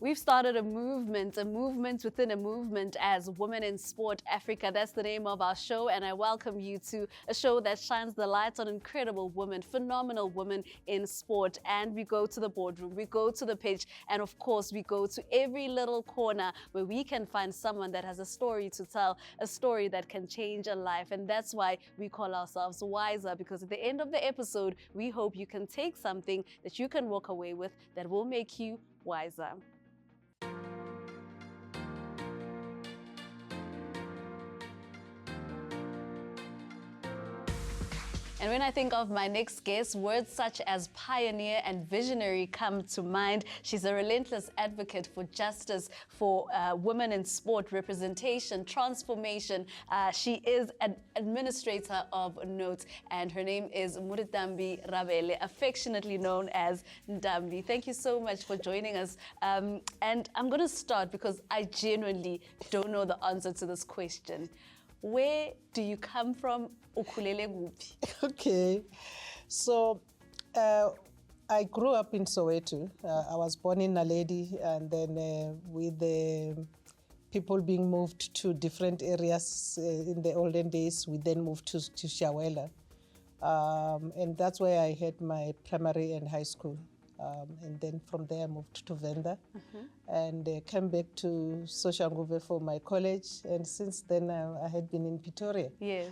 We've started a movement within a movement as Women in Sport Africa. That's the name of our show, and I welcome you to a show that shines the light on incredible women, phenomenal women in sport. And we go to the boardroom, we go to the pitch, and of course we go to every little corner where we can find someone that has a story to tell, a story that can change a life. And that's why we call ourselves Wiser, because at the end of the episode, we hope you can take something that you can walk away with that will make you wiser. And when I think of my next guest, words such as pioneer and visionary come to mind. She's a relentless advocate for justice, for women in sport, representation, transformation. She is an administrator of note, and her name is Muditambi Ravele, affectionately known as Ndambi. Thank you so much for joining us. And I'm going to start because I genuinely don't know the answer to this question. Where do you come from? Ukhulele kuphi? Okay, so I grew up in Soweto. I was born in Naledi, and then with the people being moved to different areas in the olden days, we then moved to Shawela. And that's where I had my primary and high school. And then from there I moved to Venda and came back to Soshanguve for my college. And since then I had been in Pretoria. Yes.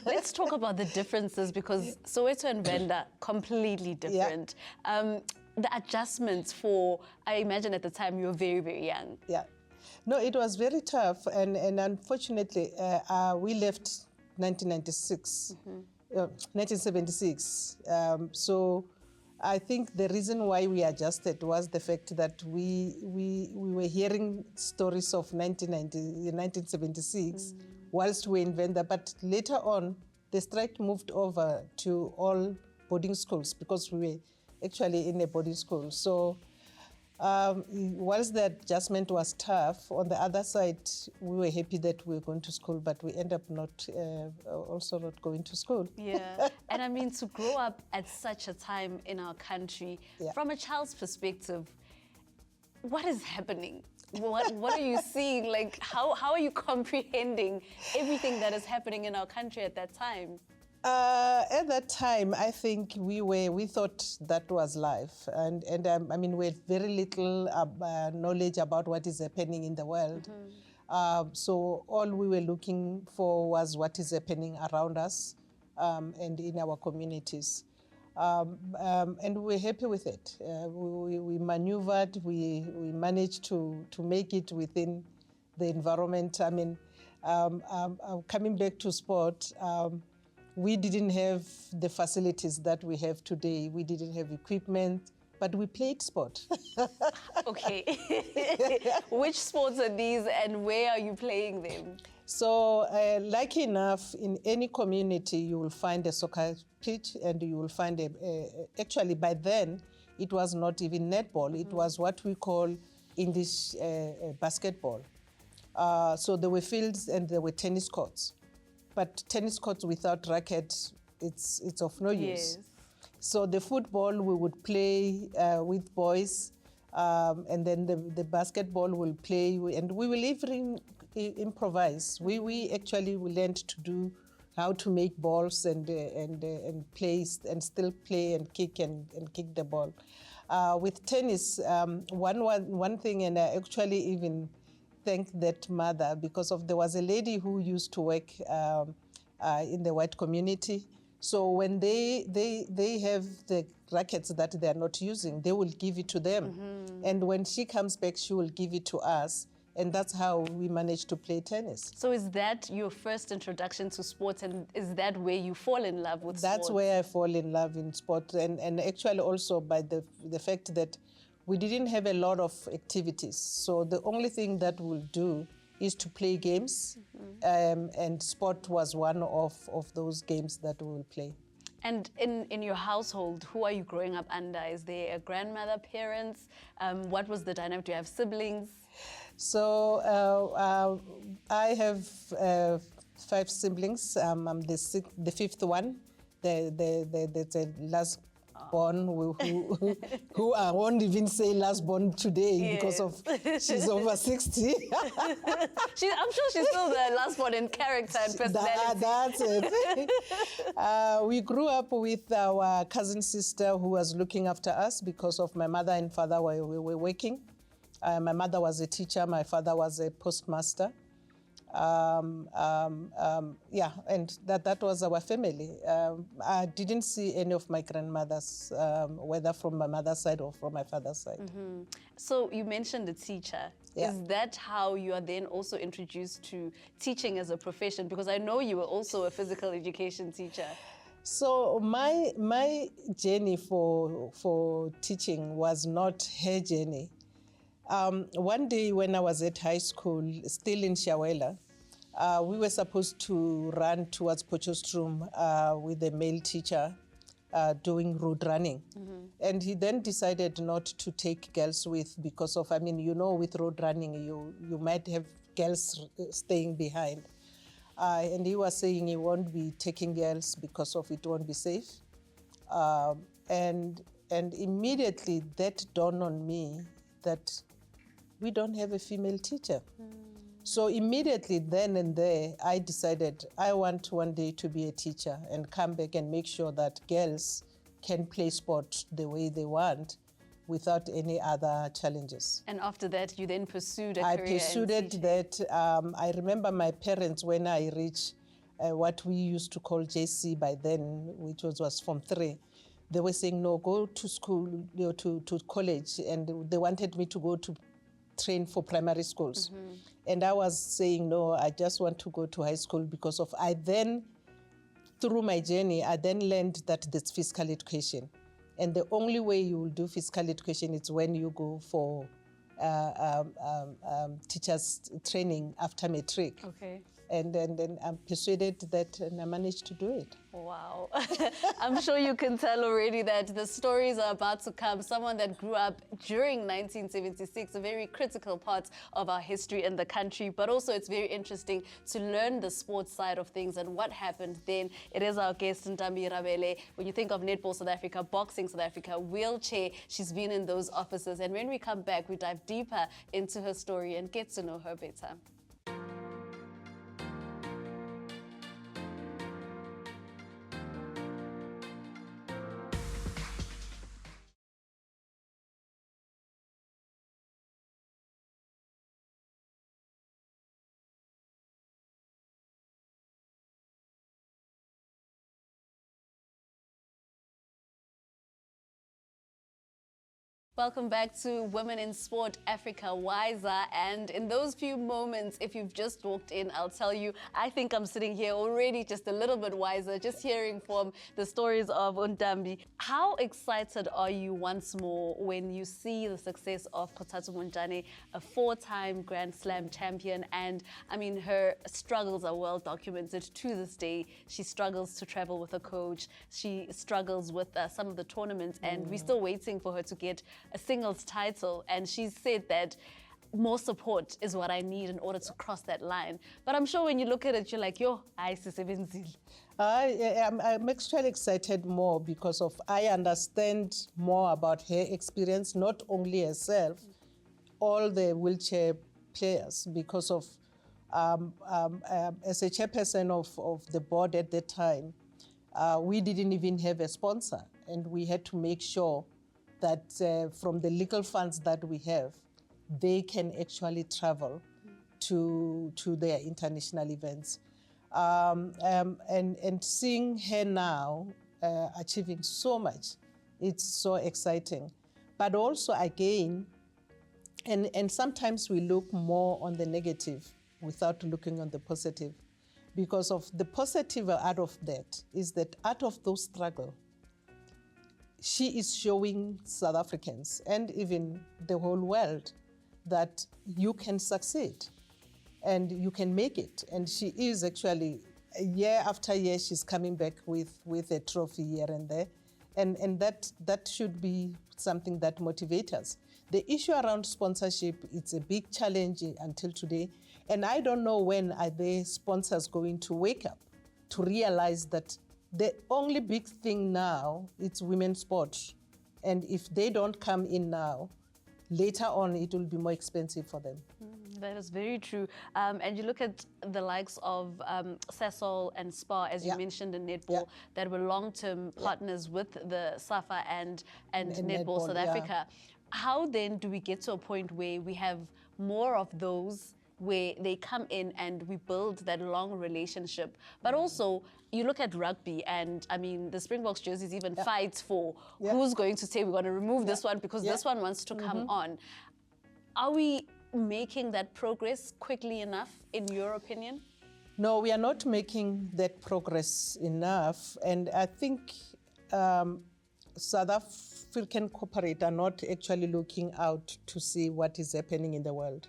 Let's talk about the differences, because Soweto and Venda, completely different. Yeah. The adjustments for, I imagine at the time you were very, very young. Yeah. No, it was very tough. And unfortunately, we left 1996, 1976. So I think the reason why we adjusted was the fact that we were hearing stories of 1976 whilst we were in Venda, but later on the strike moved over to all boarding schools because we were actually in a boarding school. So whilst the adjustment was tough, on the other side, we were happy that we were going to school, but we ended up also not going to school. Yeah, and I mean, to grow up at such a time in our country, from a child's perspective, what is happening? What are you seeing? Like, how are you comprehending everything that is happening in our country at that time? At that time, I think we thought that was life, and I mean, we had very little knowledge about what is happening in the world. So all we were looking for was what is happening around us and in our communities, and we were happy with it. We maneuvered. We managed to make it within the environment. I mean, coming back to sport. We didn't have the facilities that we have today. We didn't have equipment, but we played sport. Okay. Which sports are these and where are you playing them? So, lucky enough, in any community, you will find a soccer pitch, and you will find actually by then, it was not even netball. It was what we call English basketball. So there were fields and there were tennis courts. But tennis courts without racket, it's of no use. Yes. So the football we would play with boys, and then the basketball we'll play, and we will even improvise. We actually learned to do how to make balls and play and still play and kick the ball. With tennis, one thing, and I actually even thank that mother, because there was a lady who used to work in the white community. So when they have the rackets that they are not using, they will give it to them. And when she comes back, she will give it to us. And that's how we managed to play tennis. So is that your first introduction to sports, and is that where you fall in love with sports? That's where I fall in love in sport, and actually also by the fact that we didn't have a lot of activities. So the only thing that we'll do is to play games, and sport was one of those games that we will play. And in your household, who are you growing up under? Is there a grandmother, parents? What was the dynamic? Do you have siblings? So I have 5 siblings. I'm the fifth one. The last born, who I won't even say last born today because of she's over 60. I'm sure she's still the last one in character and personality. That's it. We grew up with our cousin sister who was looking after us because of my mother and father were working. My mother was a teacher, my father was a postmaster. And that was our family. I didn't see any of my grandmothers, whether from my mother's side or from my father's side. Mm-hmm. So you mentioned a teacher. Yeah. Is that how you are then also introduced to teaching as a profession? Because I know you were also a physical education teacher. So my journey for teaching was not her journey. One day when I was at high school, still in Shawela, we were supposed to run towards Potchefstroom with a male teacher doing road running. Mm-hmm. And he then decided not to take girls with because of, with road running, you might have girls staying behind. And he was saying he won't be taking girls because of it won't be safe. And immediately that dawned on me that we don't have a female teacher. So immediately then and there, I decided I want one day to be a teacher and come back and make sure that girls can play sport the way they want without any other challenges. And after that, you then pursued a career I pursued that. I remember my parents, when I reached what we used to call JC by then, which was Form 3, they were saying, no, go to school, to college. And they wanted me to go to train for primary schools. Mm-hmm. And I was saying, no, I just want to go to high school because of, through my journey, I then learned that there's physical education. And the only way you will do physical education is when you go for teachers training after matric. Okay. And then I'm persuaded that and I managed to do it. Wow. I'm sure you can tell already that the stories are about to come. Someone that grew up during 1976, a very critical part of our history in the country, but also it's very interesting to learn the sports side of things and what happened then. It is our guest, Muditambi Ravele. When you think of Netball South Africa, Boxing South Africa, wheelchair, she's been in those offices. And when we come back, we dive deeper into her story and get to know her better. Welcome back to Women in Sport Africa Wiser. And in those few moments, if you've just walked in, I'll tell you, I think I'm sitting here already just a little bit wiser, just hearing from the stories of Muditambi. How excited are you once more when you see the success of Kgothatso Montjane, a 4-time Grand Slam champion? And I mean, her struggles are well documented to this day. She struggles to travel with a coach. She struggles with some of the tournaments, and we're still waiting for her to get a singles title, and she's said that more support is what I need in order to cross that line. But I'm sure when you look at it, you're like, yo, I'm actually excited more because of I understand more about her experience, not only herself, all the wheelchair players, because of as a chairperson of the board at that time, we didn't even have a sponsor, and we had to make sure that from the legal funds that we have, they can actually travel to their international events. And seeing her now achieving so much, it's so exciting. But also again, and sometimes we look more on the negative without looking on the positive, because of the positive out of that is that out of those struggles, she is showing South Africans and even the whole world that you can succeed and you can make it. And she is actually, year after year, she's coming back with a trophy here and there. And that should be something that motivates us. The issue around sponsorship, it's a big challenge until today. And I don't know when are the sponsors going to wake up to realize that The only big thing now, it's women's sport. And if they don't come in now, later on, it will be more expensive for them. That is very true. And you look at the likes of Sasol and Spa, as you mentioned in netball, that were long-term partners with the SAFA and Netball South Africa. How then do we get to a point where we have more of those, where they come in and we build that long relationship? But also, you look at rugby, and I mean, the Springboks jerseys even fights for who's going to say we're going to remove this one because this one wants to come on. Are we making that progress quickly enough, in your opinion? No, we are not making that progress enough. And I think South African corporate are not actually looking out to see what is happening in the world.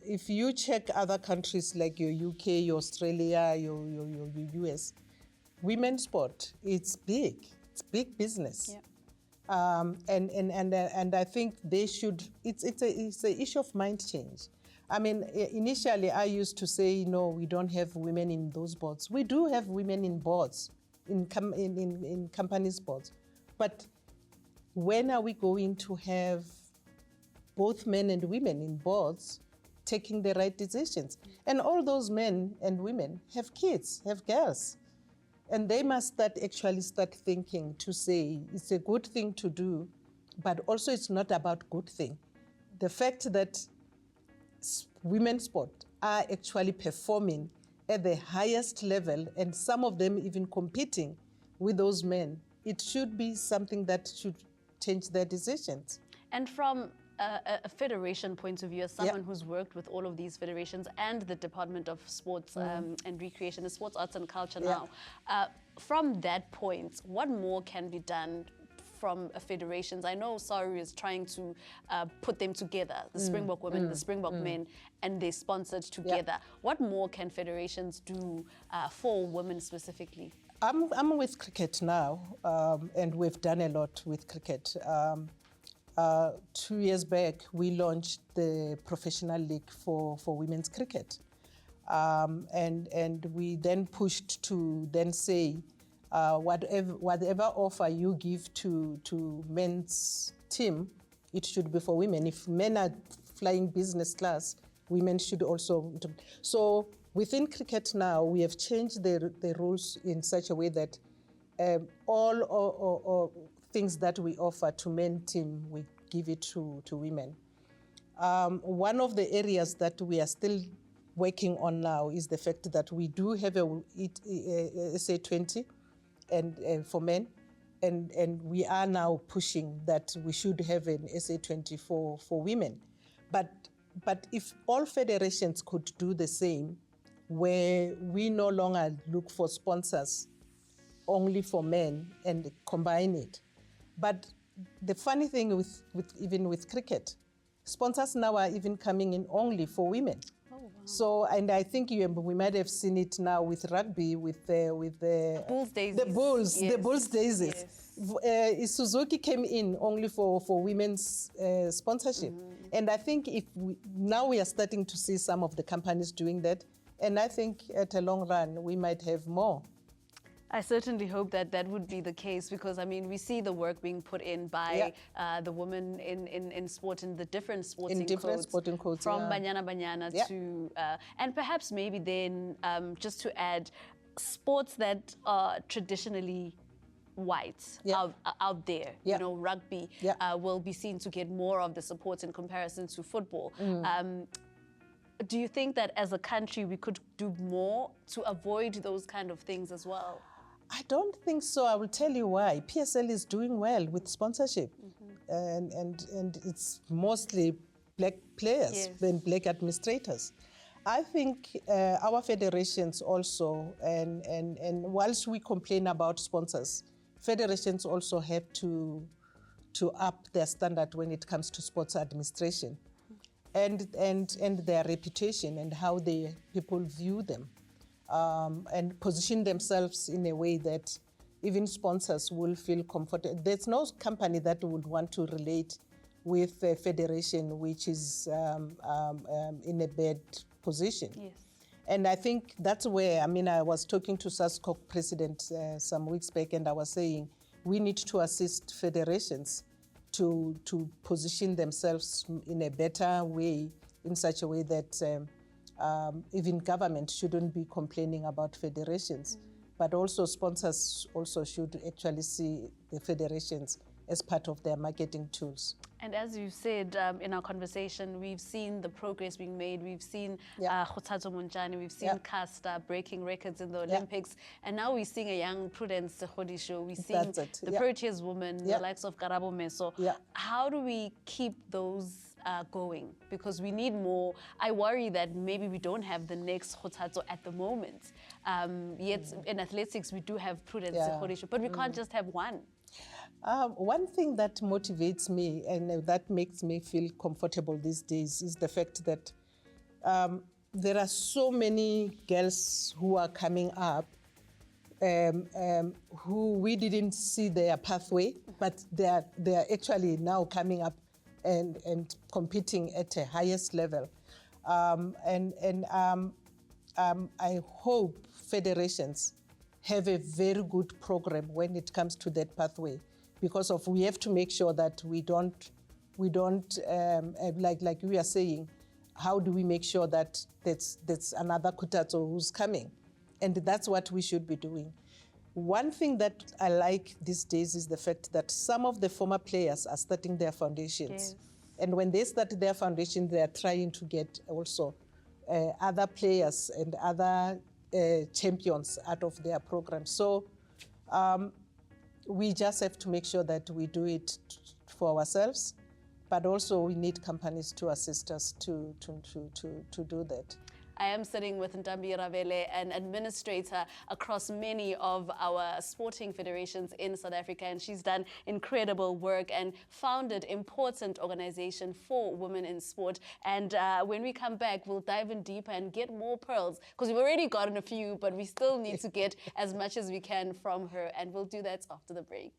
If you check other countries like your UK, your Australia, your US, women's sport, it's big. It's big business. Yeah. And I think they should, it's an issue of mind change. I mean, initially I used to say, no, we don't have women in those boards. We do have women in boards, in companies' boards. But when are we going to have both men and women in boards taking the right decisions? And all those men and women have kids, have girls. And they must actually start thinking to say it's a good thing to do, but also it's not about good thing. The fact that women's sport are actually performing at the highest level, and some of them even competing with those men, it should be something that should change their decisions. And from a federation point of view, as someone who's worked with all of these federations and the Department of Sports and Recreation, the Sports, Arts and Culture now, from that point, what more can be done from federations? I know SARU is trying to put them together, the Springbok women, the Springbok men, and they're sponsored together. What more can federations do for women specifically? I'm with cricket now, and we've done a lot with cricket. 2 years back, we launched the professional league for women's cricket. And we then pushed to then say, whatever offer you give to men's team, it should be for women. If men are flying business class, women should also. So within cricket now, we have changed the rules in such a way that all things that we offer to men team, we give it to women. One of the areas that we are still working on now is the fact that we do have a SA20 and for men, and we are now pushing that we should have an SA20 for women. But if all federations could do the same, where we no longer look for sponsors only for men and combine it. But the funny thing even with cricket, sponsors now are even coming in only for women. Oh, wow. So, and I think we might have seen it now with rugby, with the Bulls daisies. The Bulls daisies. Yes. Suzuki came in only for women's sponsorship. And I think now we are starting to see some of the companies doing that. And I think at a long run, we might have more. I certainly hope that that would be the case, because I mean, we see the work being put in by the women in sport, in the different sporting codes, from Banyana to, and perhaps maybe then just to add, sports that are traditionally white out there, you know, rugby will be seen to get more of the support in comparison to football. Do you think that as a country we could do more to avoid those kind of things as well? I don't think so. I will tell you why. PSL is doing well with sponsorship, and it's mostly black players and black administrators. I think our federations also, and whilst we complain about sponsors, federations also have to up their standard when it comes to sports administration, and their reputation and how people view them. And position themselves in a way that even sponsors will feel comfortable. There's no company that would want to relate with a federation which is in a bad position. Yes. And I think that's where, I mean, I was talking to SASCOC president some weeks back, and I was saying we need to assist federations to position themselves in a better way, in such a way that even government shouldn't be complaining about federations, but also sponsors also should actually see the federations as part of their marketing tools. And as you said in our conversation, we've seen the progress being made. We've seen Yeah. Khothatso Munjani, we've seen Yeah. Casta breaking records in the Yeah. Olympics. And now we're seeing a young Prudence Sekhodisho. We're seeing That's it. the Yeah. Proteas woman, Yeah. the likes of Karabo Meso. Yeah. How do we keep those going? Because we need more. I worry that maybe we don't have the next Khothatso at the moment. Yet in athletics, we do have Prudence Yeah. Sekhodisho, but we can't just have one. One thing that motivates me and that makes me feel comfortable these days is the fact that there are so many girls who are coming up who we didn't see their pathway, but they are actually now coming up and competing at a highest level. I hope federations have a very good program when it comes to that pathway, because we have to make sure that we don't like we are saying, how do we make sure that that's another Khothatso who's coming? And that's what we should be doing. One thing that I like these days is the fact that some of the former players are starting their foundations. Yes. And when they start their foundation, they are trying to get also other players and other champions out of their program. So we just have to make sure that we do it for ourselves, but also we need companies to assist us to do that. I am sitting with Muditambi Ravele, an administrator across many of our sporting federations in South Africa, and she's done incredible work and founded important organization for women in sport. And when we come back, we'll dive in deeper and get more pearls, because we've already gotten a few, but we still need to get as much as we can from her, and we'll do that after the break.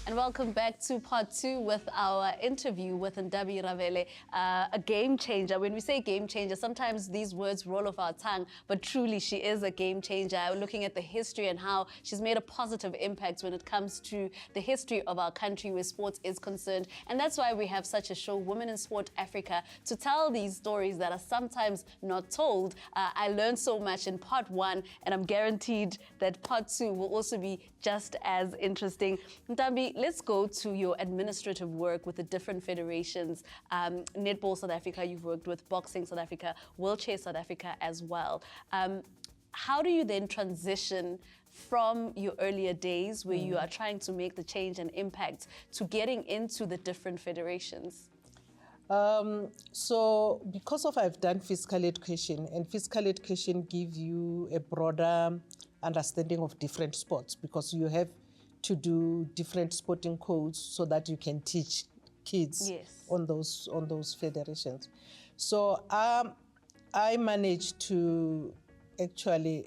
And welcome back to part 2 with our interview with Muditambi Ravele, a game changer. When we say game changer, sometimes these words roll off our tongue, but truly she is a game changer. Looking at the history and how she's made a positive impact when it comes to the history of our country where sports is concerned. And that's why we have such a show, Women in Sport Africa, to tell these stories that are sometimes not told. I learned so much in part 1, and I'm guaranteed that part 2 will also be just as interesting. Muditambi, let's go to your administrative work with the different federations. Netball South Africa, you've worked with Boxing South Africa, Wheelchair South Africa as well. How do you then transition from your earlier days where you are trying to make the change and impact to getting into the different federations? So because I've done physical education, and physical education gives you a broader understanding of different sports, because you have to do different sporting codes so that you can teach kids on those federations. So I managed to actually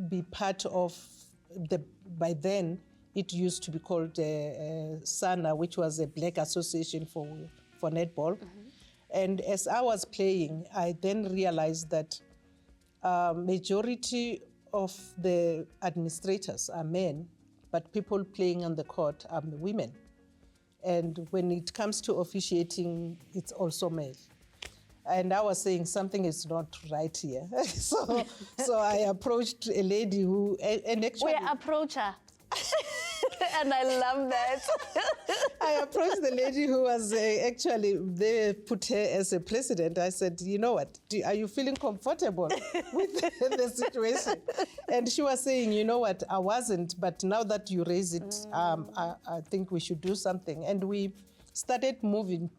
be part of by then it used to be called SANA, which was a Black Association for netball. And as I was playing, I then realized that majority of the administrators are men, but people playing on the court are women. And when it comes to officiating, it's also male. And I was saying something is not right here. so I approached a lady who, and actually... We approach her. And I love that. I approached the lady who was actually, they put her as a president. I said, you know what, are you feeling comfortable with the situation? And she was saying, you know what, I wasn't, but now that you raise it, I think we should do something. And we started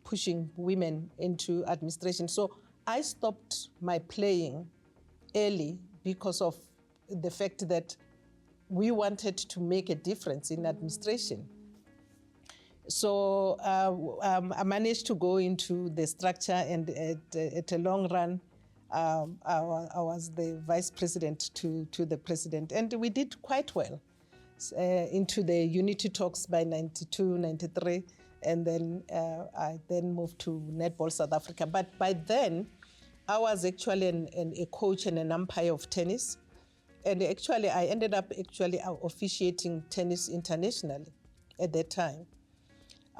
pushing women into administration. So I stopped my playing early because of the fact that we wanted to make a difference in administration. So I managed to go into the structure, and at a long run, I was the vice president to the president. And we did quite well into the unity talks by 92, 93. And then I then moved to Netball South Africa. But by then, I was actually a coach and an umpire of tennis. And actually, I ended up officiating tennis internationally at that time.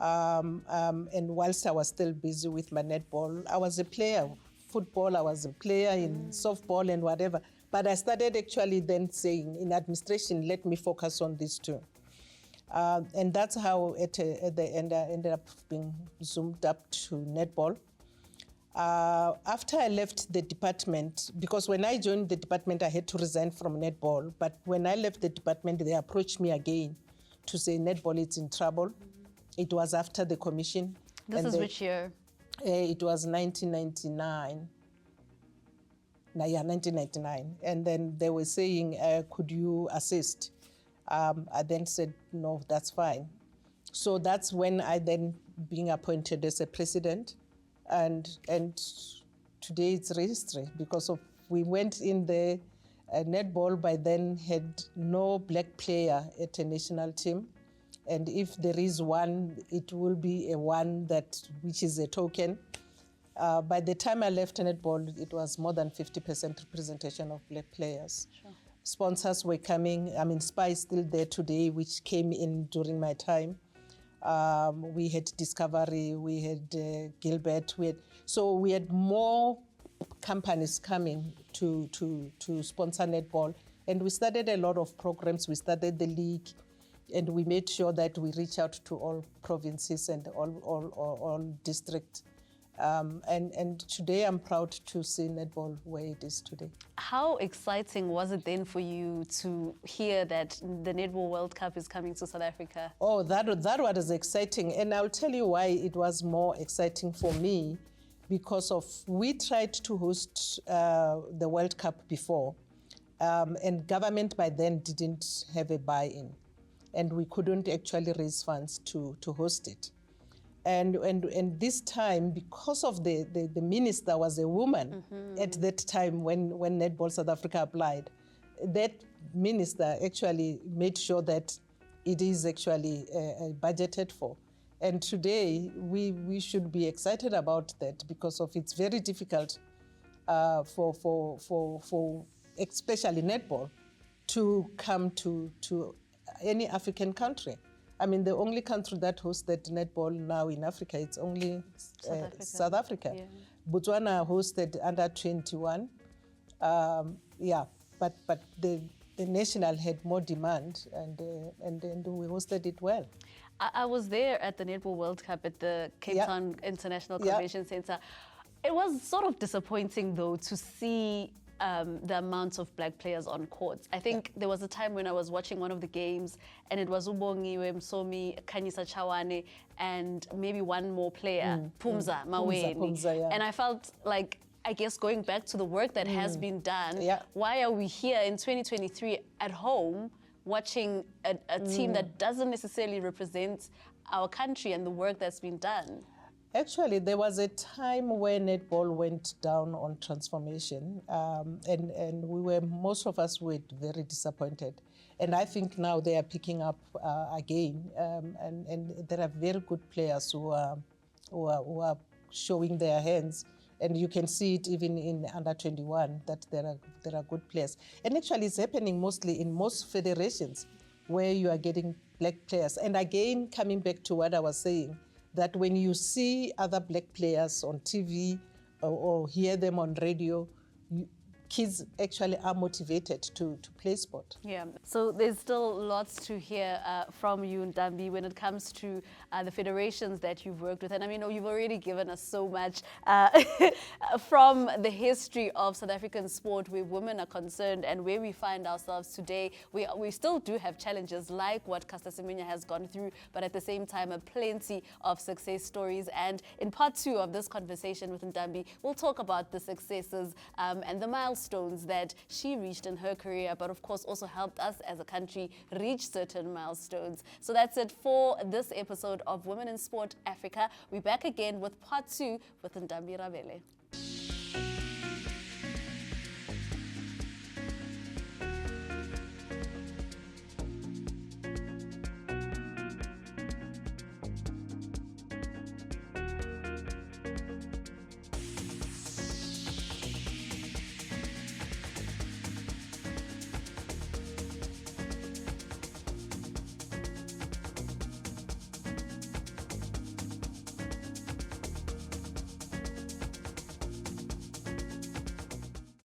And whilst I was still busy with my netball, I was a player. Football, I was a player in softball and whatever. But I started actually then saying, in administration, let me focus on these two. And that's how at the end I ended up being zoomed up to netball. After I left the department, because when I joined the department, I had to resign from netball. But when I left the department, they approached me again to say netball is in trouble. It was after the commission. This is which year? It was 1999. Yeah, 1999. And then they were saying, could you assist? I then said, no, that's fine. So that's when I then being appointed as a president. And today it's history because we went in the netball by then had no black player at a national team. And if there is one, it will be a one which is a token. By the time I left netball, it was more than 50% representation of black players. Sure. Sponsors were coming. I mean, SPY is still there today, which came in during my time. We had Discovery, we had Gilbert. So we had more companies coming to sponsor netball. And we started a lot of programs. We started the league. And we made sure that we reach out to all provinces and all districts. And today I'm proud to see netball where it is today. How exciting was it then for you to hear that the Netball World Cup is coming to South Africa? Oh, that was exciting. And I'll tell you why it was more exciting for me, because we tried to host the World Cup before, and government by then didn't have a buy-in. And we couldn't actually raise funds to host it. And this time, because of the minister was a woman at that time when Netball South Africa applied, that minister actually made sure that it is actually budgeted for. And today, we should be excited about that because it's very difficult for especially netball to come to any African country. I mean, the only country that hosted netball now in Africa, it's only South Africa. Yeah. Botswana hosted under 21. But the national had more demand, and we hosted it well. I was there at the Netball World Cup at the Cape Town International Convention Center. It was sort of disappointing, though, to see the amount of black players on courts. I think there was a time when I was watching one of the games and it was Ubongiwe Msomi, Khanyisa Chawane, and maybe one more player, Phumza Maweni. And I felt like, I guess, going back to the work that has been done, why are we here in 2023 at home watching a team that doesn't necessarily represent our country and the work that's been done? Actually, there was a time when netball went down on transformation, and most of us were very disappointed. And I think now they are picking up again, and there are very good players who are showing their hands. And you can see it even in under 21 that there are good players. And actually, it's happening mostly in most federations where you are getting black players. And again, coming back to what I was saying, that when you see other black players on TV or hear them on radio, kids actually are motivated to play sport. Yeah, so there's still lots to hear from you, Muditambi, when it comes to the federations that you've worked with. And I mean, you've already given us so much from the history of South African sport where women are concerned and where we find ourselves today. We still do have challenges like what Caster Semenya has gone through, but at the same time, plenty of success stories. And in part 2 of this conversation with Muditambi, we'll talk about the successes and the milestones milestones that she reached in her career, but of course also helped us as a country reach certain milestones. So that's it for this episode of Women in Sport Africa. We're back again with part 2 with Muditambi Ravele.